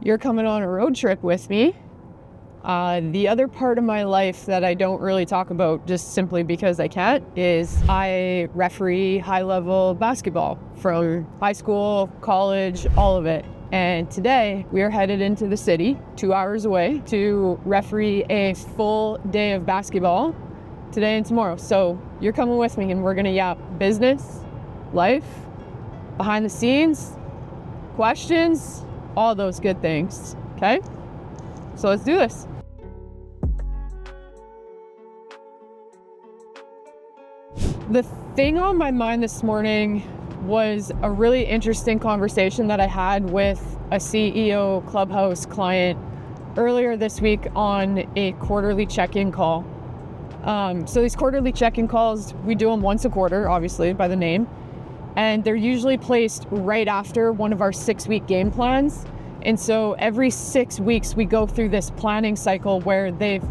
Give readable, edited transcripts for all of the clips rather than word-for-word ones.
you're coming on a road trip with me. The other part of my life that I don't really talk about just simply because I can't is I referee high-level basketball from high school, college, all of it. And today we are headed into the city, 2 hours away, to referee a full day of basketball today and tomorrow. So you're coming with me and we're gonna yap business, life, behind the scenes, questions, all those good things, okay? So let's do this. The thing on my mind this morning was a really interesting conversation that I had with a CEO Clubhouse client earlier this week on a quarterly check-in call. So these quarterly check-in calls, we do them once a quarter, obviously, by the name, and they're usually placed right after one of our 6-week game plans. And so every 6 weeks, we go through this planning cycle where they've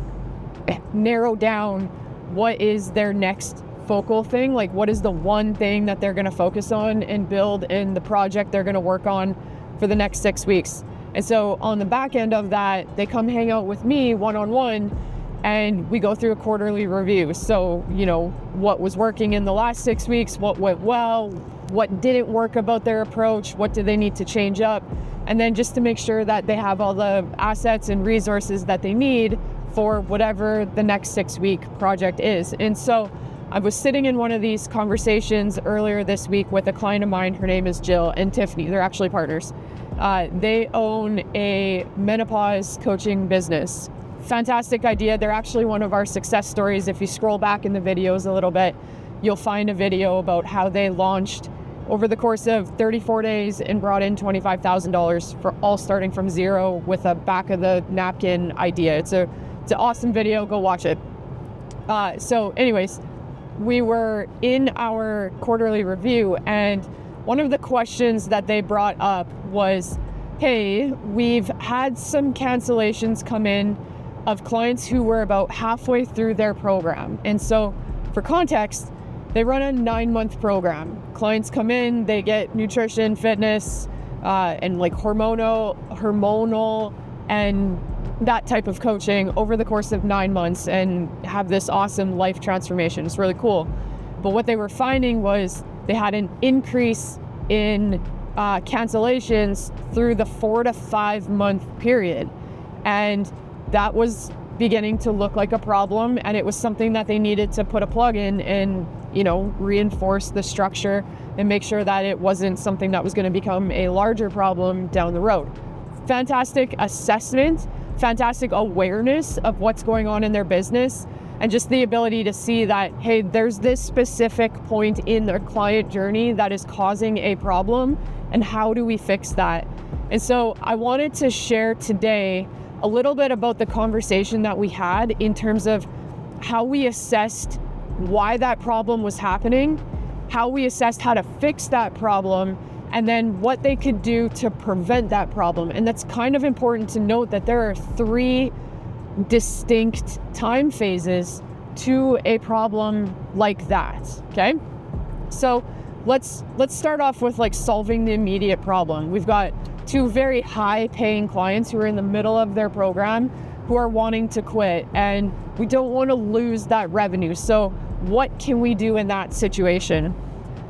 narrowed down what is their next focal thing, like what is the one thing that they're going to focus on and build in the project they're going to work on for the next 6 weeks. And so on the back end of that, they come hang out with me one-on-one and we go through a quarterly review. So, you know, what was working in the last 6 weeks, what went well, what didn't work about their approach, what do they need to change up, and then just to make sure that they have all the assets and resources that they need for whatever the next 6-week project is. And so I was sitting in one of these conversations earlier this week with a client of mine. Her name is Jill and Tiffany. They're actually partners. They own a menopause coaching business. Fantastic idea. They're actually one of our success stories. If you scroll back in the videos a little bit, you'll find a video about how they launched over the course of 34 days and brought in $25,000 for all starting from zero with a back of the napkin idea. It's an awesome video. Go watch it. So anyways, we were in our quarterly review and one of the questions that they brought up was, hey, we've had some cancellations come in of clients who were about halfway through their program. And so for context, they run a 9-month program. Clients come in, they get nutrition, fitness, and like hormonal and that type of coaching over the course of 9 months and have this awesome life transformation. It's really cool. But what they were finding was they had an increase in cancellations through the 4 to 5 month period. And that was beginning to look like a problem. And it was something that they needed to put a plug in and, you know, reinforce the structure and make sure that it wasn't something that was going to become a larger problem down the road. Fantastic assessment, fantastic awareness of what's going on in their business, and just the ability to see that, hey, there's this specific point in their client journey that is causing a problem, and how do we fix that? And so I wanted to share today a little bit about the conversation that we had in terms of how we assessed why that problem was happening, how we assessed how to fix that problem, and then what they could do to prevent that problem. And that's kind of important to note that there are 3 distinct time phases to a problem like that, okay? So let's start off with like solving the immediate problem. We've got 2 very high paying clients who are in the middle of their program who are wanting to quit, and we don't want to lose that revenue. So what can we do in that situation?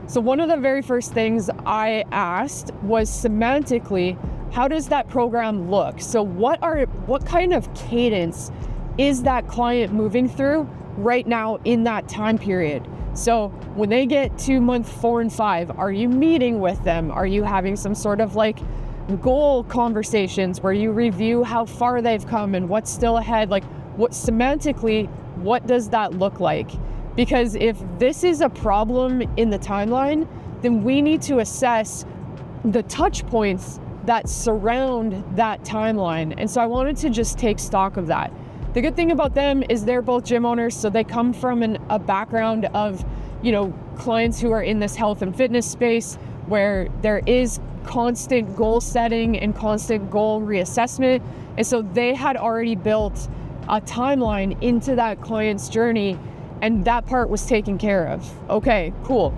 So one of the very first things I asked was semantically, how does that program look? So what kind of cadence is that client moving through right now in that time period? So when they get to month 4 and 5, are you meeting with them? Are you having some sort of like goal conversations where you review how far they've come and what's still ahead? Like what semantically, what does that look like? Because if this is a problem in the timeline, then we need to assess the touch points that surround that timeline. And so I wanted to just take stock of that. The good thing about them is they're both gym owners, so they come from a background of, you know, clients who are in this health and fitness space where there is constant goal setting and constant goal reassessment. And so they had already built a timeline into that client's journey, and that part was taken care of. Okay, cool.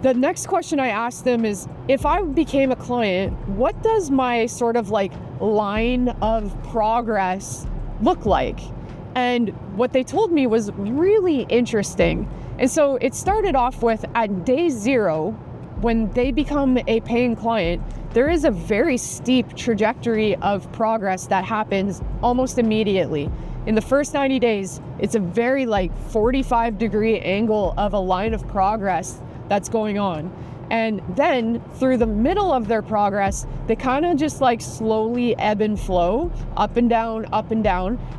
the next question I asked them is, if I became a client, what does my sort of like line of progress look like? And what they told me was really interesting. And so it started off with, at day 0, when they become a paying client, there is a very steep trajectory of progress that happens almost immediately. In the first 90 days, it's a very like 45-degree angle of a line of progress that's going on. And then through the middle of their progress, they kind of just like slowly ebb and flow, up and down,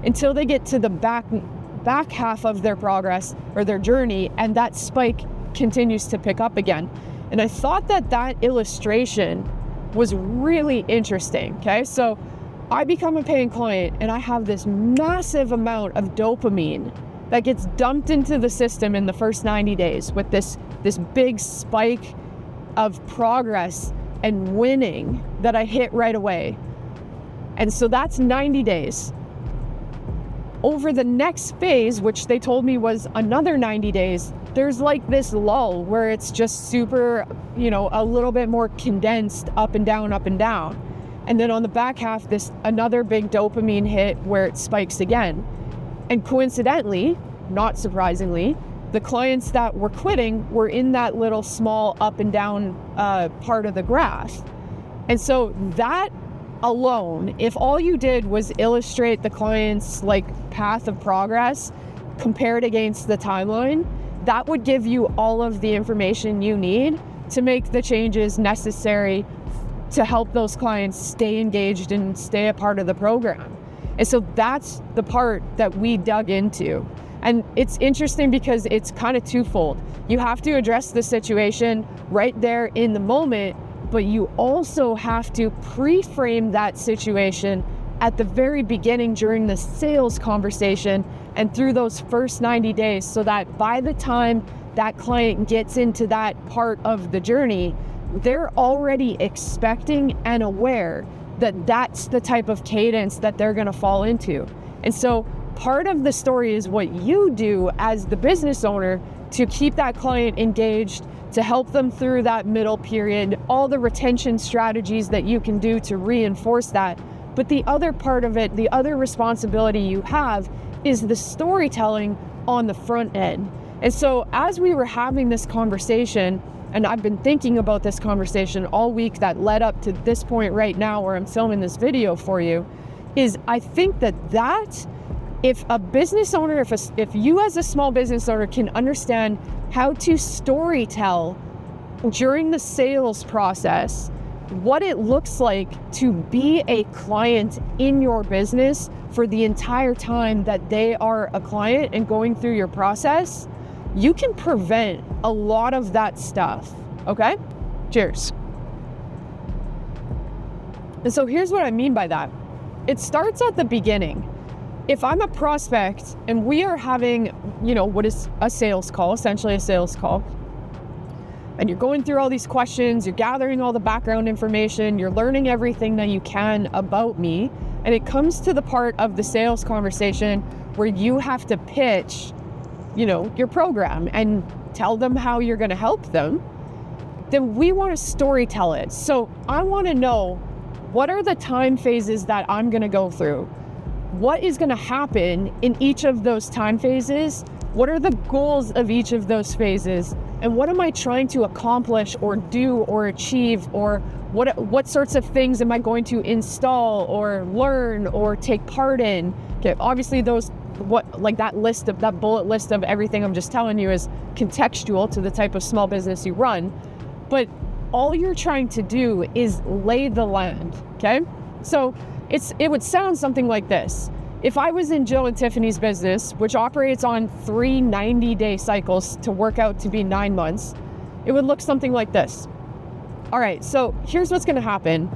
until they get to the back half of their progress or their journey, and that spike continues to pick up again. And I thought that illustration was really interesting. Okay, so I become a paying client and I have this massive amount of dopamine that gets dumped into the system in the first 90 days with this big spike of progress and winning that I hit right away. And so that's 90 days. Over the next phase, which they told me was another 90 days, there's like this lull where it's just super, a little bit more condensed, up and down. And then on the back half, this another big dopamine hit where it spikes again. And coincidentally, not surprisingly, the clients that were quitting were in that little small up and down part of the graph. And so that alone, if all you did was illustrate the client's like path of progress compared against the timeline, that would give you all of the information you need to make the changes necessary to help those clients stay engaged and stay a part of the program. And so that's the part that we dug into. And it's interesting because it's kind of twofold. You have to address the situation right there in the moment, but you also have to pre-frame that situation at the very beginning during the sales conversation and through those first 90 days, so that by the time that client gets into that part of the journey, they're already expecting and aware that that's the type of cadence that they're going to fall into. And so part of the story is what you do as the business owner to keep that client engaged, to help them through that middle period, all the retention strategies that you can do to reinforce that. But the other part of it, the other responsibility you have, is the storytelling on the front end. And so as we were having this conversation, and I've been thinking about this conversation all week that led up to this point right now where I'm filming this video for you, is I think that if a business owner, if you as a small business owner can understand how to storytell during the sales process, what it looks like to be a client in your business for the entire time that they are a client and going through your process, you can prevent a lot of that stuff, okay? Cheers. And so here's what I mean by that. It starts at the beginning. If I'm a prospect and we are having, what is a sales call, essentially a sales call, and you're going through all these questions, you're gathering all the background information, you're learning everything that you can about me, and it comes to the part of the sales conversation where you have to pitch, your program and tell them how you're going to help them, then we want to storytell it. So I want to know, what are the time phases that I'm going to go through? What is going to happen in each of those time phases? What are the goals of each of those phases? And what am I trying to accomplish or do or achieve? Or what sorts of things am I going to install or learn or take part in? Okay, obviously that bullet list of everything I'm just telling you is contextual to the type of small business you run. But all you're trying to do is lay the land, okay? So it would sound something like this. If I was in Jill and Tiffany's business, which operates on 3 90-day cycles to work out to be 9 months, it would look something like this. All right, so here's what's gonna happen.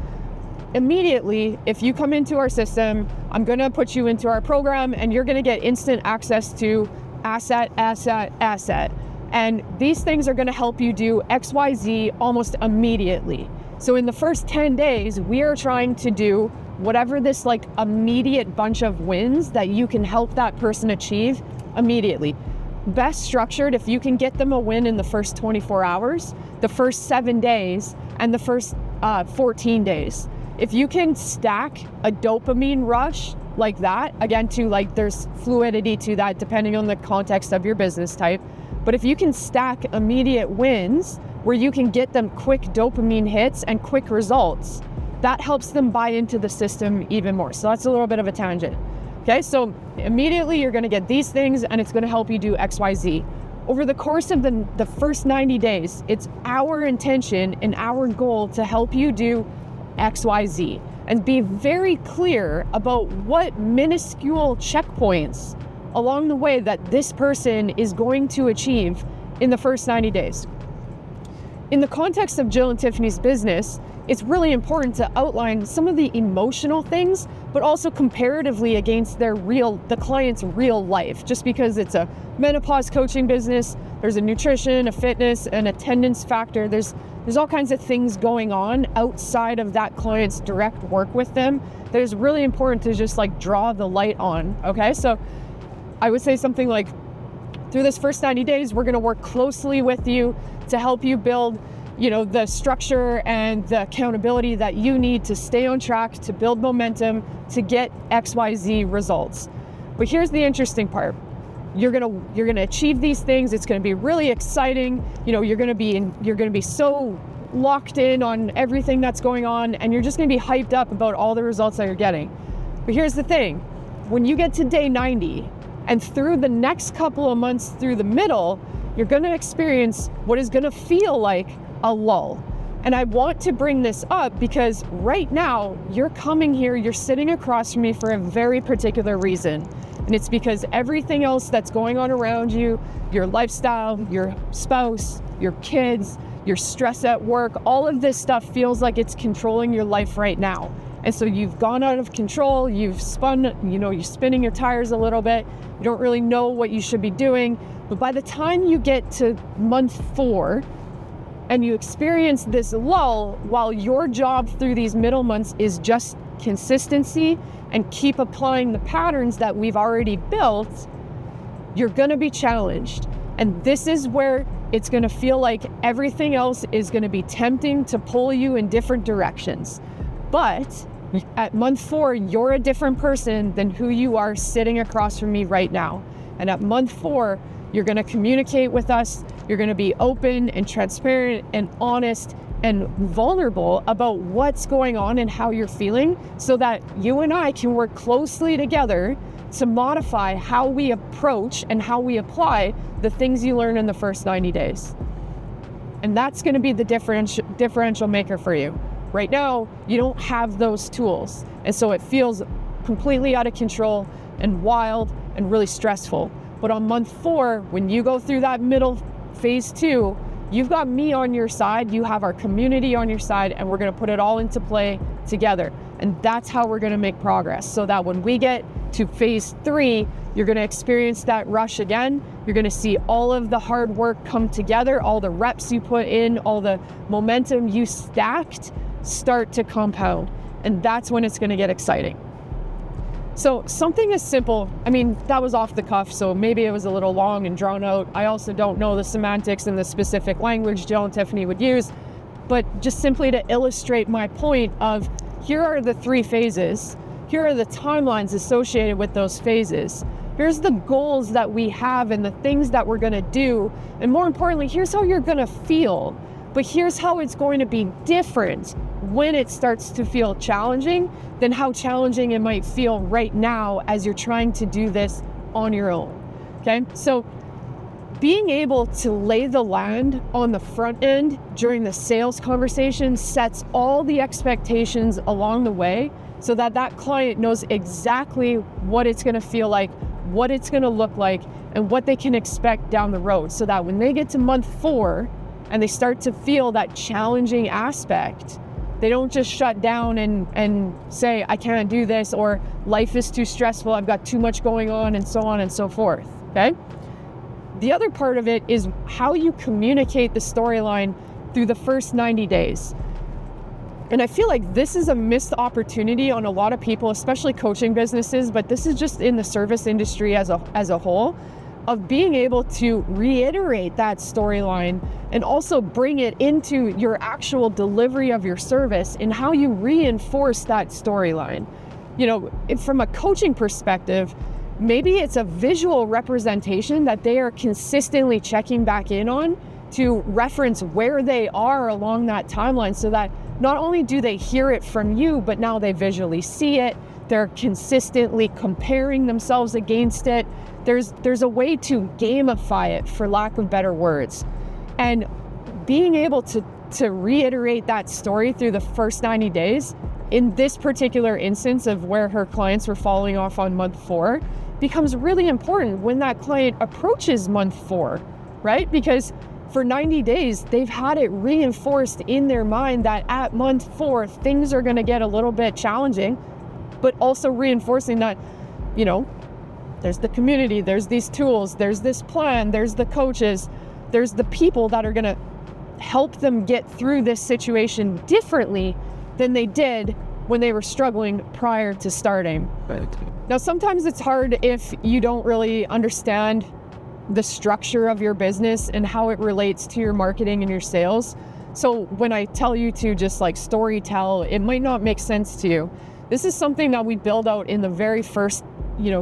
Immediately, if you come into our system, I'm gonna put you into our program and you're gonna get instant access to asset. And these things are gonna help you do XYZ almost immediately. So in the first 10 days, we are trying to do whatever this immediate bunch of wins that you can help that person achieve immediately. best structured if you can get them a win in the first 24 hours, the first 7 days, and the first 14 days. If you can stack a dopamine rush like that, again, there's fluidity to that depending on the context of your business type, but if you can stack immediate wins where you can get them quick dopamine hits and quick results, that helps them buy into the system even more. So that's a little bit of a tangent. Okay, so immediately you're gonna get these things and it's gonna help you do XYZ. Over the course of the first 90 days, it's our intention and our goal to help you do XYZ and be very clear about what minuscule checkpoints along the way that this person is going to achieve in the first 90 days. In the context of Jill and Tiffany's business, it's really important to outline some of the emotional things, but also comparatively against the client's real life. Just because it's a menopause coaching business, there's a nutrition, a fitness, an attendance factor. There's all kinds of things going on outside of that client's direct work with them that is really important to just draw the light on, okay? So I would say something like, through this first 90 days, we're gonna work closely with you to help you build the structure and the accountability that you need to stay on track, to build momentum, to get XYZ results. But here's the interesting part. You're gonna achieve these things. It's gonna be really exciting. You're gonna be so locked in on everything that's going on, and you're just gonna be hyped up about all the results that you're getting. But here's the thing. When you get to day 90, and through the next couple of months through the middle, you're gonna experience what is gonna feel like a lull. And I want to bring this up because right now you're coming here, you're sitting across from me for a very particular reason. And it's because everything else that's going on around you, your lifestyle, your spouse, your kids, your stress at work, all of this stuff feels like it's controlling your life right now. And so you've gone out of control, you've you're spinning your tires a little bit, you don't really know what you should be doing. But by the time you get to month 4, and you experience this lull, while your job through these middle months is just consistency and keep applying the patterns that we've already built, you're gonna be challenged. And this is where it's gonna feel like everything else is gonna be tempting to pull you in different directions. But at month 4, you're a different person than who you are sitting across from me right now. And at month 4, you're gonna communicate with us. You're gonna be open and transparent and honest and vulnerable about what's going on and how you're feeling, so that you and I can work closely together to modify how we approach and how we apply the things you learn in the first 90 days. And that's gonna be the differential maker for you. Right now, you don't have those tools. And so it feels completely out of control and wild and really stressful. But on month 4, when you go through that middle phase 2, you've got me on your side, you have our community on your side, and we're gonna put it all into play together. And that's how we're gonna make progress, so that when we get to phase 3, you're gonna experience that rush again. You're gonna see all of the hard work come together, all the reps you put in, all the momentum you stacked start to compound. And that's when it's gonna get exciting. So something as simple, that was off the cuff, so maybe it was a little long and drawn out. I also don't know the semantics and the specific language Jill and Tiffany would use, but just simply to illustrate my point of, here are the 3 phases. Here are the timelines associated with those phases. Here's the goals that we have and the things that we're gonna do. And more importantly, here's how you're gonna feel. But here's how it's going to be different when it starts to feel challenging than how challenging it might feel right now as you're trying to do this on your own, okay? So being able to lay the land on the front end during the sales conversation sets all the expectations along the way, so that that client knows exactly what it's gonna feel like, what it's gonna look like, and what they can expect down the road, so that when they get to month 4 and they start to feel that challenging aspect, they don't just shut down and say, I can't do this, or life is too stressful, I've got too much going on, and so on and so forth, okay? The other part of it is how you communicate the storyline through the first 90 days. And I feel like this is a missed opportunity on a lot of people, especially coaching businesses, but this is just in the service industry as a whole. of being able to reiterate that storyline and also bring it into your actual delivery of your service and how you reinforce that storyline. From a coaching perspective, maybe it's a visual representation that they are consistently checking back in on to reference where they are along that timeline, so that not only do they hear it from you, but now they visually see it. They're consistently comparing themselves against it. There's a way to gamify it, for lack of better words. And being able to reiterate that story through the first 90 days, in this particular instance of where her clients were falling off on month 4, becomes really important when that client approaches month 4, right? Because for 90 days, they've had it reinforced in their mind that at month 4, things are going to get a little bit challenging, but also reinforcing that, there's the community, there's these tools, there's this plan, there's the coaches, there's the people that are going to help them get through this situation differently than they did when they were struggling prior to starting. Right. Now, sometimes it's hard if you don't really understand the structure of your business and how it relates to your marketing and your sales. So when I tell you to just story tell, it might not make sense to you. This is something that we build out in the very first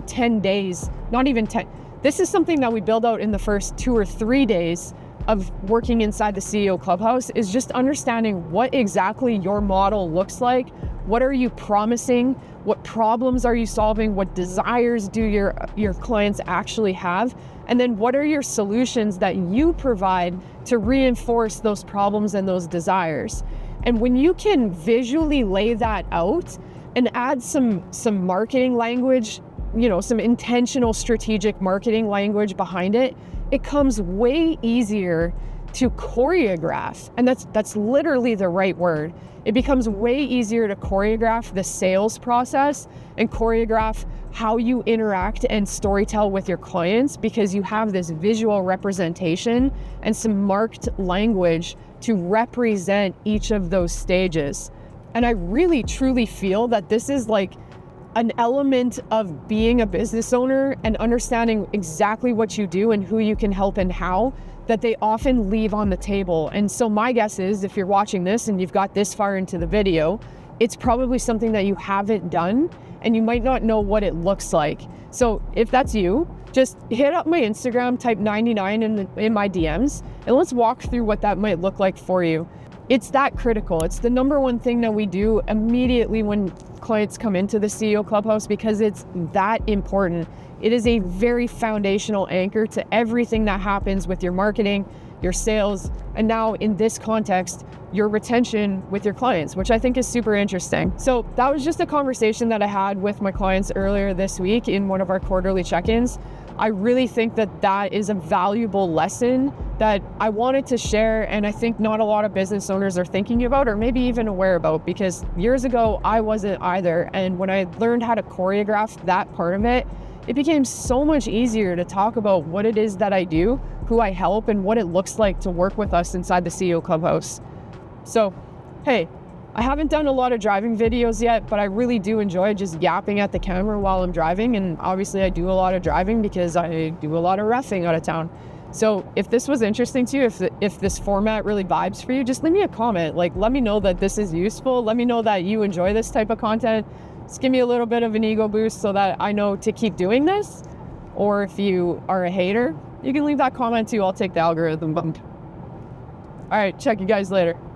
10 days, not even 10. This is something that we build out in the first 2 or 3 days of working inside the CEO Clubhouse, is just understanding what exactly your model looks like. What are you promising? What problems are you solving? What desires do your clients actually have? And then what are your solutions that you provide to reinforce those problems and those desires? And when you can visually lay that out and add some marketing language, some intentional strategic marketing language behind it, it comes way easier to choreograph. And that's literally the right word. It becomes way easier to choreograph the sales process and choreograph how you interact and storytell with your clients, because you have this visual representation and some marked language to represent each of those stages. And I really truly feel that this is an element of being a business owner and understanding exactly what you do and who you can help and how, that they often leave on the table. And so my guess is, if you're watching this and you've got this far into the video, it's probably something that you haven't done and you might not know what it looks like. So if that's you, just hit up my Instagram, type 99 in my DMs, and let's walk through what that might look like for you. It's that critical. It's the number one thing that we do immediately when clients come into the CEO Clubhouse, because it's that important. It is a very foundational anchor to everything that happens with your marketing, your sales, and now in this context, your retention with your clients, which I think is super interesting. So that was just a conversation that I had with my clients earlier this week in one of our quarterly check-ins. I really think that is a valuable lesson that I wanted to share, and I think not a lot of business owners are thinking about or maybe even aware about, because years ago I wasn't either. And when I learned how to choreograph that part of it, it became so much easier to talk about what it is that I do, who I help, and what it looks like to work with us inside the CEO Clubhouse. So, hey, I haven't done a lot of driving videos yet, but I really do enjoy just yapping at the camera while I'm driving. And obviously I do a lot of driving because I do a lot of reffing out of town. So if this was interesting to you, if this format really vibes for you, just leave me a comment. Let me know that this is useful. Let me know that you enjoy this type of content. Just give me a little bit of an ego boost so that I know to keep doing this. Or if you are a hater, you can leave that comment too. I'll take the algorithm bump. All right, check you guys later.